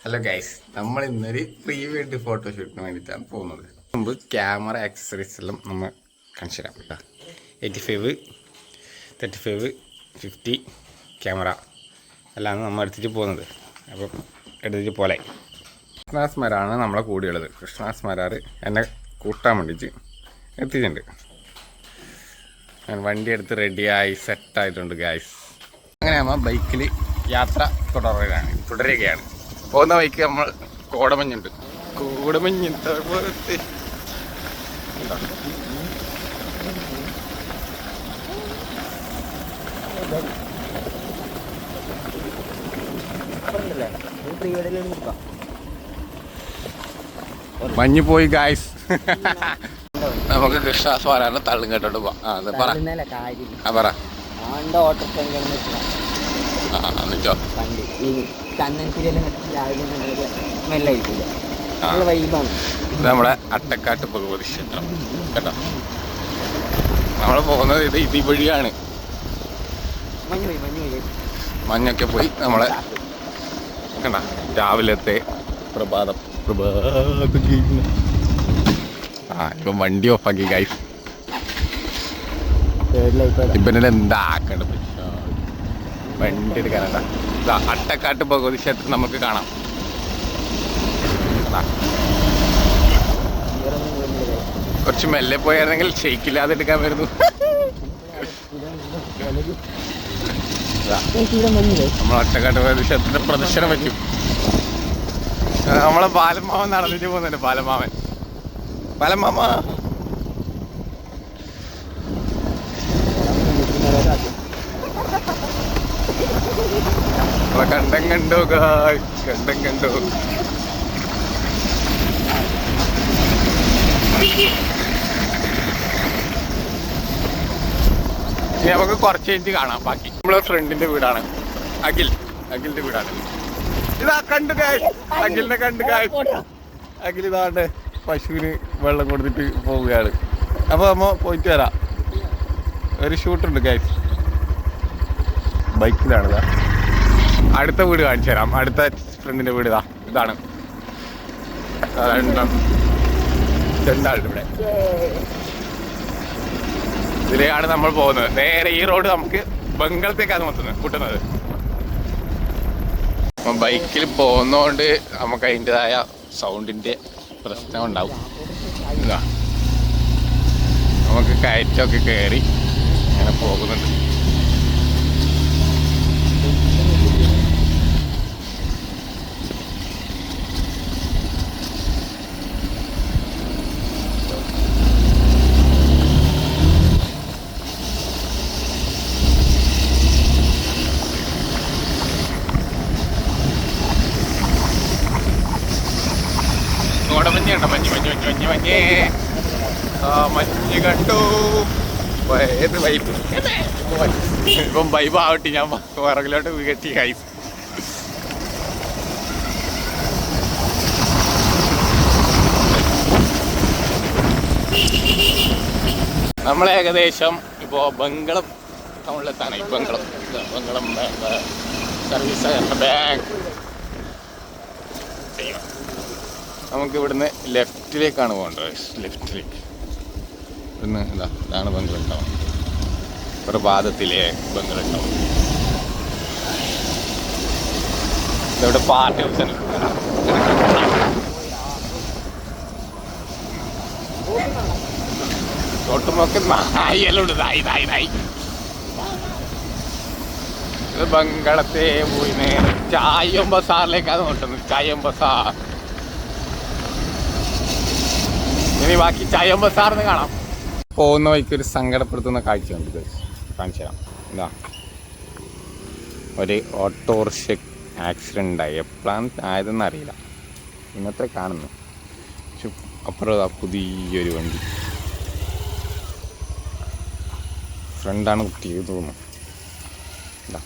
Hello guys, നമ്മൾ ഇന്നൊരു pre wed ഫോട്ടോഷൂട്ടിന് വേണ്ടിയിട്ടാണ് പോകുന്നത്. മുമ്പ് ക്യാമറ ആക്സസറീസ് എല്ലാം നമ്മൾ കാണിച്ചു തരാം കേട്ടോ. 85, 35, 50 ക്യാമറ എല്ലാം നമ്മൾ എടുത്തിട്ട് പോകുന്നത്. അപ്പം എടുത്തിട്ട് പോലെ കൃഷ്ണാസ്മരാണ് നമ്മളെ കൂടിയുള്ളത്. കൃഷ്ണാസ്മരാർ എന്നെ കൂട്ടാൻ വേണ്ടിയിട്ട് എത്തിയിട്ടുണ്ട്. ഞാൻ വണ്ടി എടുത്ത് റെഡിയായി സെറ്റായിട്ടുണ്ട് ഗൈസ്. അങ്ങനെ നമ്മൾ ബൈക്കിൽ യാത്ര തുടരുകയാണ്. പോകുന്ന വഴിക്ക് നമ്മൾ കോടമഞ്ഞുണ്ട്. കോടമഞ്ഞ് മഞ്ഞ് പോയി ഗായ്സ്. നമുക്ക് കൃഷ്ണാസ്മരാറിന് തള്ളും കേട്ടോണ്ട് പോവാം. പറ നമ്മളെ അട്ടക്കാട്ട് ഭഗവതി ക്ഷേത്രം കേട്ടോ. നമ്മൾ പോകുന്നത് ഇത് വഴിയാണ്. മഞ്ഞൊക്കെ പോയി നമ്മളെ കണ്ട രാവിലത്തെ പ്രഭാതം. ഇപ്പം വണ്ടി ഓഫാക്കി ഗൈസ്. ഇവനെ എന്താക്കണ്ട വണ്ടി എടുക്കാനല്ല. അട്ടക്കാട്ട് ഭഗവതി ക്ഷേത്രം നമുക്ക് കാണാം. കുറച്ച് മെല്ലെ പോയായിരുന്നെങ്കിൽ ഷെയ്ക്കില്ലാതെ എടുക്കാൻ വരുന്നു. നമ്മൾ അട്ടക്കാട്ട് ഭഗവതി ക്ഷേത്രത്തിന്റെ പ്രദർശനം വയ്ക്കും. നമ്മളെ ബാലമാമൻ നടന്നിട്ട് പോകുന്നുണ്ട്. ബാലമാമൻ കണ്ടം കണ്ടോ കണ്ടം കണ്ടോ. ഇനി നമുക്ക് കുറച്ച് കഴിഞ്ഞ് കാണാം ബാക്കി. നമ്മളെ ഫ്രണ്ടിന്റെ വീടാണ് അഖിലിന്റെ വീടാണ്. ഇതാ കണ്ടു അഖിലിനെ കണ്ടു. അഖിൽ ഇതാണ്ട് പശുവിന് വെള്ളം കൊടുത്തിട്ട് പോവുകയാണ്. അപ്പോൾ നമ്മ പോയിട്ട് വരാം. ഒരു ഷൂട്ടുണ്ട് ഗൈസ്. ബൈക്കിലാണ്. അടുത്ത വീട് കാണിച്ചു തരാം. അടുത്ത ഫ്രണ്ടിന്റെ വീട് ഇതാണ്. രണ്ടാളുടെ ഇവിടെ ഇതിലെയാണ് നമ്മൾ പോകുന്നത്. നേരെ ഈ റോഡ് നമുക്ക് ബംഗളത്തേക്കാണ് കൂട്ടുന്നത്. അപ്പം ബൈക്കിൽ പോകുന്നതുകൊണ്ട് നമുക്ക് അതിൻ്റെതായ സൗണ്ടിൻ്റെ പ്രശ്നം ഉണ്ടാവും. ഇതാ നമുക്ക് കയറ്റമൊക്കെ കയറി അങ്ങനെ പോകുന്നുണ്ട്. മഞ്ഞ് കണ്ടു. ഏത് വൈബ്. ഇപ്പം വൈബ് ആവട്ടെ. ഞാൻ പുറകിലോട്ട് കെട്ടി കൈസ്. നമ്മൾ ഏകദേശം ഇപ്പോൾ ബംഗളം ടൗണിലെത്താണ്. ഈ ബംഗളം സർവീസ് ബാങ്ക്. നമുക്ക് ഇവിടുന്ന് ലെഫ്റ്റിലേക്കാണ് പോകേണ്ടത്. ലെഫ്റ്റിലേക്ക് ഇവിടുന്ന് ഇതാണ് ബംഗളം ടൗൺ. പ്രഭാതത്തിലെ ബംഗളം ടൗൺ. ഇവിടെ പാർട്ടി ഓഫീസ് തൊട്ടുമൊക്കെ നായെല്ലാം നായി. ഇത് ബംഗളത്തെ പോയി നേരെ ചായം ബസാറിലേക്കാണ് നോട്ടുന്നത്. ചായം ബസാർ. ഇനി ബാക്കി ചായം ബസാറിന് കാണാം. പോകുന്ന വഴിക്ക് ഒരു സങ്കടപ്പെടുത്തുന്ന കാഴ്ചയുണ്ട്. കാണിച്ചു തരാം. എന്താ ഒരു ഓട്ടോറിക്ഷ ആക്സിഡൻ്റ് ഉണ്ടായി. എപ്പോഴാണ് ആയതെന്ന് അറിയില്ല. ഇന്നത്തെ കാണുന്നു. പക്ഷെ അപ്പുറം പുതിയൊരു വണ്ടി ഫ്രണ്ടാണ് കുത്തിയത് തോന്നുന്നു. എന്താ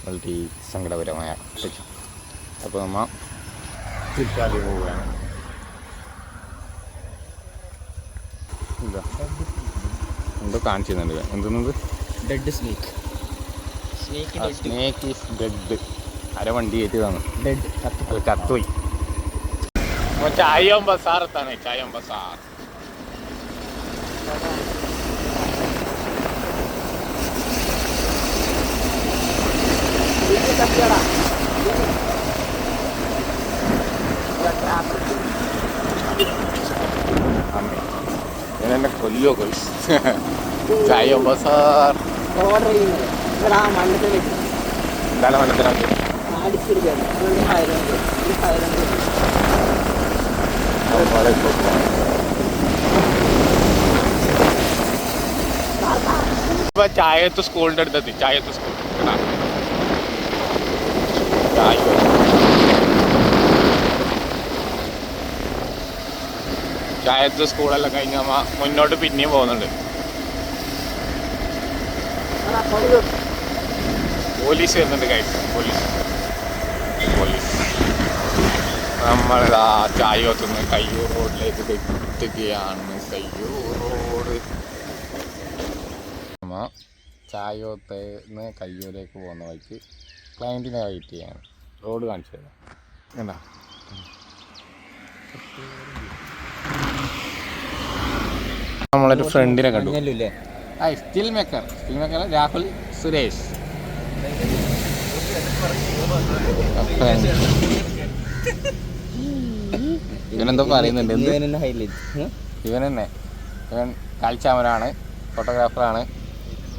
വളരെ സങ്കടപരമായ. അപ്പോൾ നമ്മൾ തിരിച്ചാദ്യം പോവുകയാണ്. എന്തോ കാണിച്ചിരുന്നുണ്ട്. എന്തുന്നത്? Dead snake. Snake is dead. അര വണ്ടി കയറ്റി തന്നു അത് കത്തുപോയി. ചായം ബസാറത്താണ്, ചായം ബസാർ. എന്നെ കൊല്ലോ ഗൈസ്. ചായം ബസാർ എന്താണ് മണ്ണത്തിനാക്കി ഇപ്പൊ ചായത്ത് സ്കൂളിന്റെ അടുത്തെത്തി. ചായത്ത് സ്കൂൾ ചായത്ത് സ്കൂളെല്ലാം കഴിഞ്ഞ മുന്നോട്ട് പിന്നെയും പോകുന്നുണ്ട്. പോലീസ് വരുന്നുണ്ട് ഗൈസ്, പോലീസ്. നമ്മളിതാ ചായോത്തുനിന്ന് കയ്യൂർ റോഡിലേക്ക് എത്തുകയാണ്. കയ്യൂർ റോഡ് ചായോത്തുനിന്ന് കയ്യൂരേക്ക് പോകുന്ന വഴിക്ക് ക്ലയൻറ്റിനെ വെയിറ്റ് ചെയ്യാണ്. റോഡ് കാണിച്ചു തരാം. എന്താ നമ്മളൊരു ഫ്രണ്ടിനെ കണ്ടു. Still maker Rahul Suresh. ഇവനെന്തോ പറയുന്നുണ്ട്. ഇവൻ തന്നെ, ഇവൻ കാഴ്ചാമനാണ്, ഫോട്ടോഗ്രാഫറാണ്.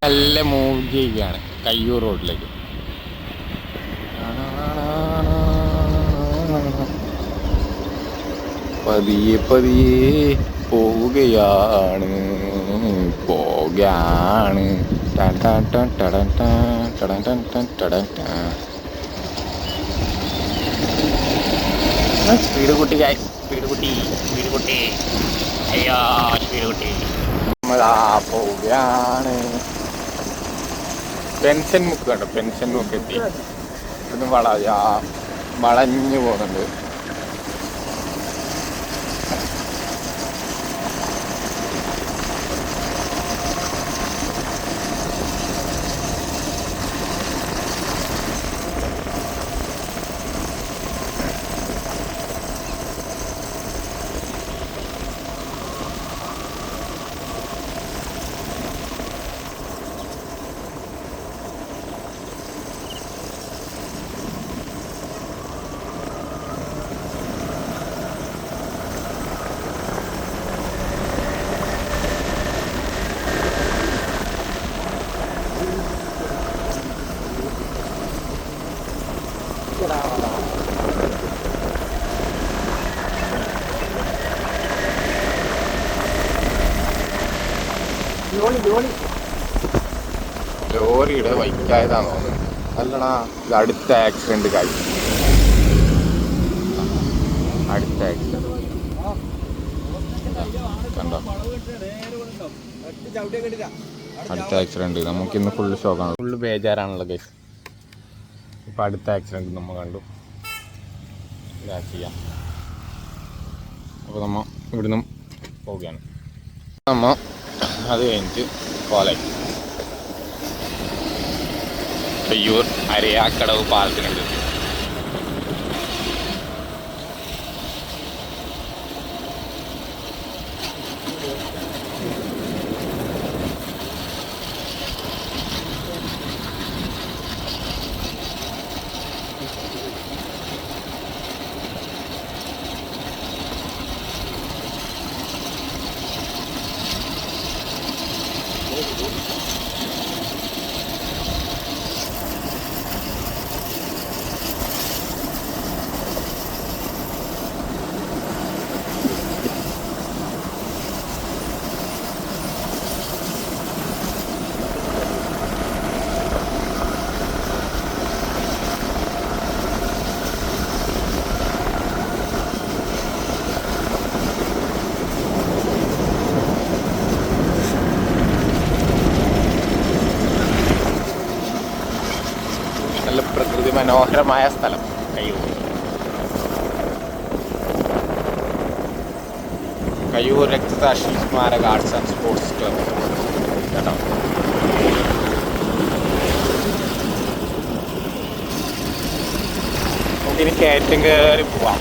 നല്ല മൂവ് ചെയ്യുകയാണ് കയ്യൂർ റോഡിലേക്ക്. പതിയെ പോവുകയാണ്. സ്പീഡ് കുട്ടി, അയ്യോ സ്പീഡ് കുട്ടി. നമ്മളാ പോവുകയാണ്. പെൻഷൻ മുക്ക് കണ്ടോ, പെൻഷൻ മുക്ക് എത്തി. ഇവിടുന്ന് വളഞ്ഞു പോകുന്നുണ്ട്. ലോറിയുടെ വൈക്കായതാണോ അല്ലടാ, ഇത് അടുത്ത ആക്സിഡന്റ് കഴിഞ്ഞു. അടുത്ത ആക്സിഡന്റ് കണ്ടോ, അടുത്ത ആക്സിഡന്റ്. നമുക്കിന്ന് ഫുള്ള് ഷോക്കാണ്, ഫുള്ള് ബേജാറാണല്ലോ കേസ്. ഇപ്പം അടുത്ത ആക്സിഡന്റ് നമ്മൾ കണ്ടു. ഇതാ ചെയ്യാം. അപ്പോൾ നമ്മൾ ഇവിടുന്ന് പോവുകയാണ്. നമ്മൾ അത് കഴിഞ്ഞിട്ട് കോളേജ് കയ്യൂർ അരയാക്കടവ് പാലത്തിനടുത്ത്. പ്രകൃതി മനോഹരമായ സ്ഥലം കയ്യൂർ. കയ്യൂർ രക്തസാക്ഷി സ്മാരക ആർട്സ് ആൻഡ് സ്പോർട്സ് ക്ലബ് കേട്ടോ. നമുക്കിനി കയറ്റം കയറി പോവാം.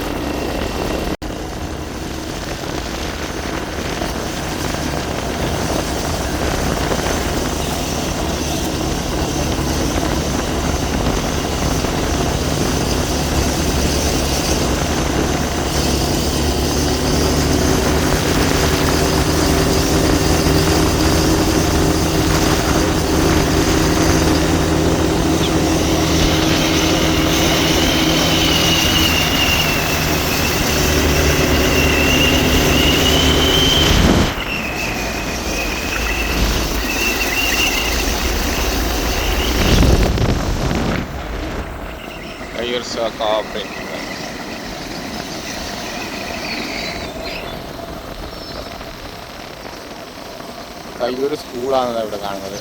കയ്യൂർ സ്കൂളാണ് ഇവിടെ കാണുന്നത്.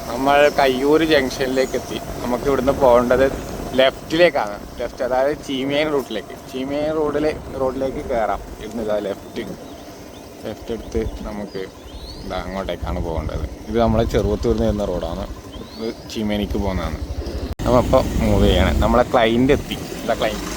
നമ്മൾ കയ്യൂർ ജംഗ്ഷനിലേക്ക് എത്തി. നമുക്ക് ഇവിടുന്ന് പോകേണ്ടത് ലെഫ്റ്റിലേക്കാണ്. ലെഫ്റ്റ്, അതായത് ചീമേൻ റൂട്ടിലേക്ക്. ചീമേൻ റോഡിലേക്ക് കയറാം. ഇവിടുന്ന് ഇതാ ലെഫ്റ്റ് എടുത്ത് നമുക്ക് ഇതാ അങ്ങോട്ടേക്കാണ് പോകേണ്ടത്. ഇത് നമ്മളെ ചെറുവത്തൂരിൽ നിന്ന് വരുന്ന റോഡാണ്. ഇത് ചീമേനിക്ക് പോകുന്നതാണ്. നമ്മളിപ്പോൾ മൂവ് ചെയ്യാണ്. നമ്മളെ ക്ലൈൻറ്റ് എത്തി. ഇതാ ക്ലൈൻറ്റ്.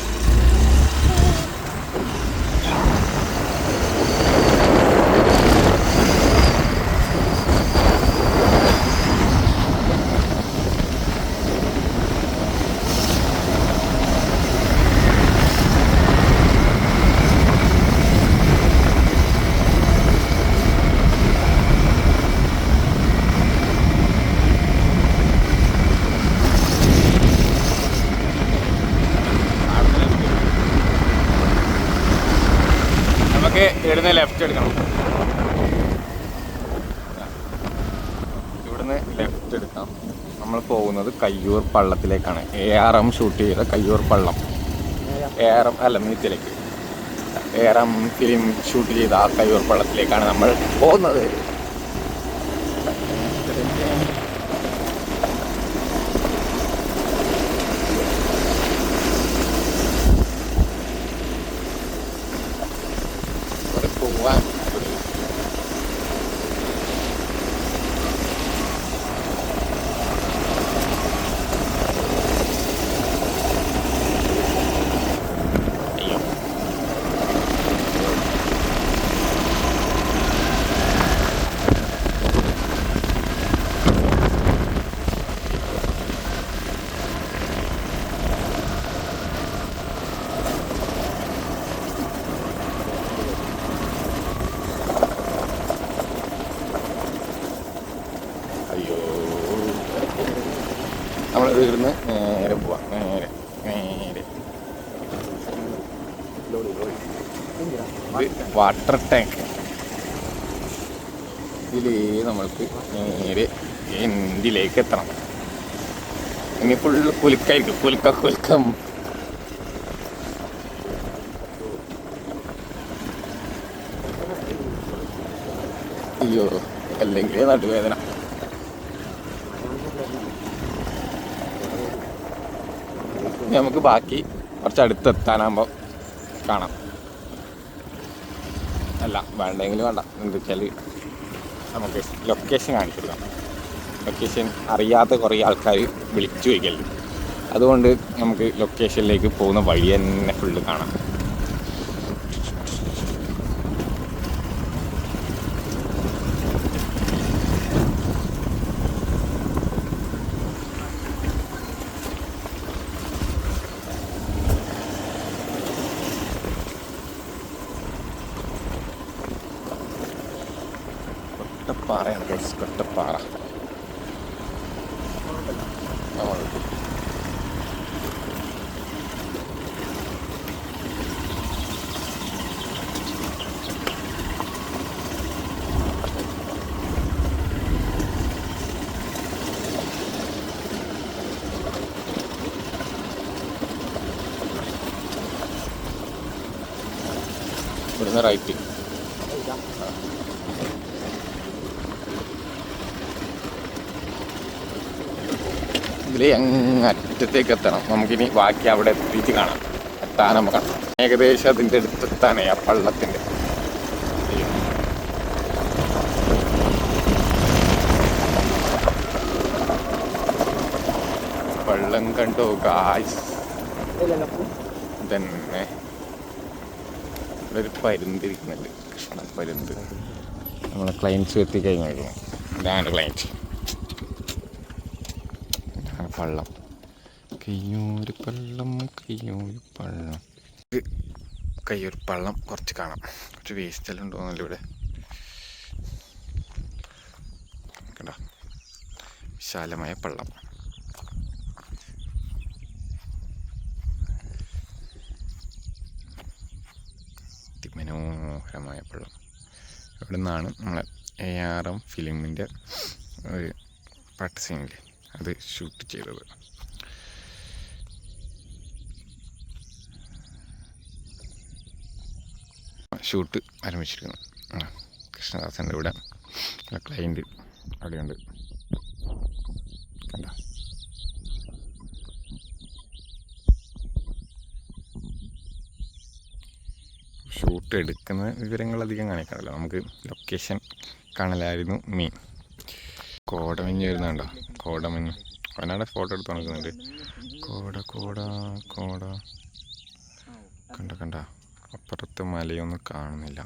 ഇവിടുന്ന് ലെഫ്റ്റ് എടുക്കണം. ഇവിടുന്ന് ലെഫ്റ്റ് എടുക്കാം. നമ്മൾ പോകുന്നത് കയ്യൂർ പള്ളത്തിലേക്കാണ്. ARM ഷൂട്ട് ചെയ്ത കയ്യൂർ പള്ളം. ARM അല്ല, മീത്തിലേക്ക് ARM ഫിലിം ഷൂട്ട് ചെയ്ത ആ കയ്യൂർ പള്ളത്തിലേക്കാണ് നമ്മൾ പോകുന്നത്. നമ്മൾ ഇവിടുന്ന് നേരെ പോവാം. നേരെ വാട്ടർ ടാങ്ക്. ഇതിൽ നമ്മൾക്ക് നേരെ എൻഡിലേക്ക് എത്തണം. ഇനി ഫുള്ള് കുലുക്കായിരിക്കും. കുലുക്കം. അയ്യോ, അല്ലെങ്കിൽ നടുവേദന. നമുക്ക് ബാക്കി കുറച്ച് അടുത്തെത്താനാകുമ്പോൾ കാണാം. അല്ല, വേണ്ടെങ്കിൽ വേണ്ട. എന്താ വെച്ചാൽ നമുക്ക് ലൊക്കേഷൻ കാണിച്ചു കൊടുക്കാം. ലൊക്കേഷൻ അറിയാത്ത കുറേ ആൾക്കാർ വിളിച്ചു വയ്ക്കല്ലോ. അതുകൊണ്ട് നമുക്ക് ലൊക്കേഷനിലേക്ക് പോകുന്ന വഴി തന്നെ ഫുള്ള് കാണാം. കൊട്ടപ്പാറയാണ് ഗൈസ്, കൊട്ടപ്പാറ. ഇവിടുന്ന് റൈറ്റ്. ഇതിൽ അങ്ങ് അറ്റത്തേക്ക് എത്തണം. നമുക്കിനി ബാക്കി അവിടെ എത്തിയിട്ട് കാണാം. എത്താൻ നമുക്ക് കാണാം. ഏകദേശം അതിൻ്റെ അടുത്തെത്താനേ ആ പള്ളത്തിൻ്റെ. പള്ളം കണ്ടോ ഗായ്സ്. തന്നെ ഇവിടെ ഒരു പരുന്തിരിക്കുന്നുണ്ട്, കൃഷ്ണ പരുന്ത്. നമ്മളെ ക്ലയൻസ് എത്തിക്കഴിഞ്ഞായിരുന്നു. ഇതാണ് ക്ലയൻറ്റ്. ഇതാണ് പള്ളം, കയ്യൂർ പള്ളം, കയ്യൂർ പള്ളം. കയ്യൂർ പള്ളം കുറച്ച് കാണാം. കുറച്ച് വേസ്റ്റെല്ലാം ഉണ്ടോന്നല്ലോ ഇവിടെ. കണ്ടോ, വിശാലമായ പള്ളം. മനോഹരമായ പള്ളം. ഇവിടെ നിന്നാണ് നമ്മളെ ARM ഫിലിമിൻ്റെ ഒരു പാട്ട് സീനില്ലേ, അത് ഷൂട്ട് ചെയ്തത്. ഷൂട്ട് ആരംഭിച്ചിരിക്കുന്നു. കൃഷ്ണദാസൻ്റെ ഇവിടെ ക്ലയൻറ്റ് അവിടെയുണ്ട്. കണ്ടോ, ഷൂട്ട് എടുക്കുന്ന വിവരങ്ങൾ അധികം കാണിക്കാറില്ല, നമുക്ക് ലൊക്കേഷൻ കാണലായിരുന്നു മെയിൻ. കോടമഞ്ഞ് വരുന്നുണ്ടോ, കോടമഞ്ഞ്. അവനവിടെ ഫോട്ടോ എടുത്ത് നടക്കുന്നുണ്ട്. കോട കോട കോട കണ്ട കണ്ട, അപ്പുറത്ത് മലയൊന്നും കാണുന്നില്ല.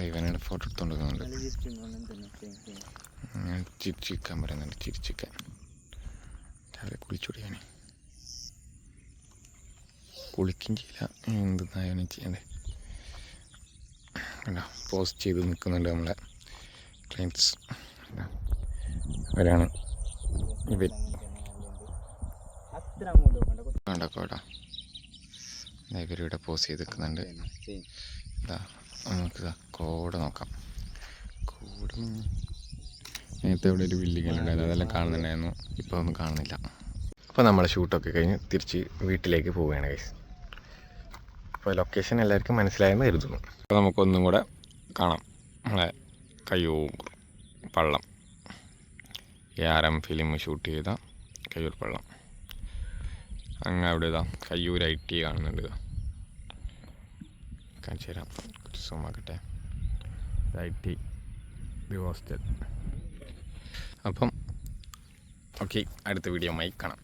ദൈവനയുടെ ഫോട്ടോ എടുത്തുകൊണ്ടിരിക്കുന്നുണ്ട്. ഞാൻ ചിരിച്ചിരിക്കാൻ പറയുന്നുണ്ട്, ചിരിച്ചിരിക്കാൻ. രാവിലെ കുളിച്ചുടിയാണേ, കുളിക്കും ചെയ്യില്ല, എന്തെന്നായാണ് ചെയ്യണ്ടേ. കണ്ടോ, പോസ്റ്റ് ചെയ്ത് നിൽക്കുന്നുണ്ട് നമ്മളെ ക്ലയൻറ്റ്സ്. അവരാണ് ഇവർ. കണ്ടോ കോട, ഇവരിവിടെ പോസ്റ്റ് ചെയ്ത് നിൽക്കുന്നുണ്ട്. ഇതാ നമുക്ക് കോട നോക്കാം. കോട നേരത്തെ ഇവിടെ ഒരു ബിൽഡിംഗ് ഉണ്ടായിരുന്നു, അതെല്ലാം കാണുന്നുണ്ടായിരുന്നു, ഇപ്പോൾ ഒന്നും കാണുന്നില്ല. അപ്പോൾ നമ്മളെ ഷൂട്ടൊക്കെ കഴിഞ്ഞ് തിരിച്ച് വീട്ടിലേക്ക് പോവുകയാണ് ഗൈസ്. അപ്പോൾ ലൊക്കേഷൻ എല്ലാവർക്കും മനസ്സിലായെന്ന് കരുതുന്നു. അപ്പോൾ നമുക്കൊന്നും കൂടെ കാണാം നമ്മളെ കയ്യൂർ പള്ളം. ARM ഫിലിം ഷൂട്ട് ചെയ്ത കയ്യൂർ പള്ളം. അങ്ങ് അവിടെ ഇതാ കയ്യൂർ IT കാണുന്നുണ്ട്. ഇതാ കാണിച്ചു തരാം, കുറച്ച് സൂമാക്കട്ടെ. IT hostel. അപ്പം ഓക്കെ, അടുത്ത വീഡിയോയുമായി കാണാം.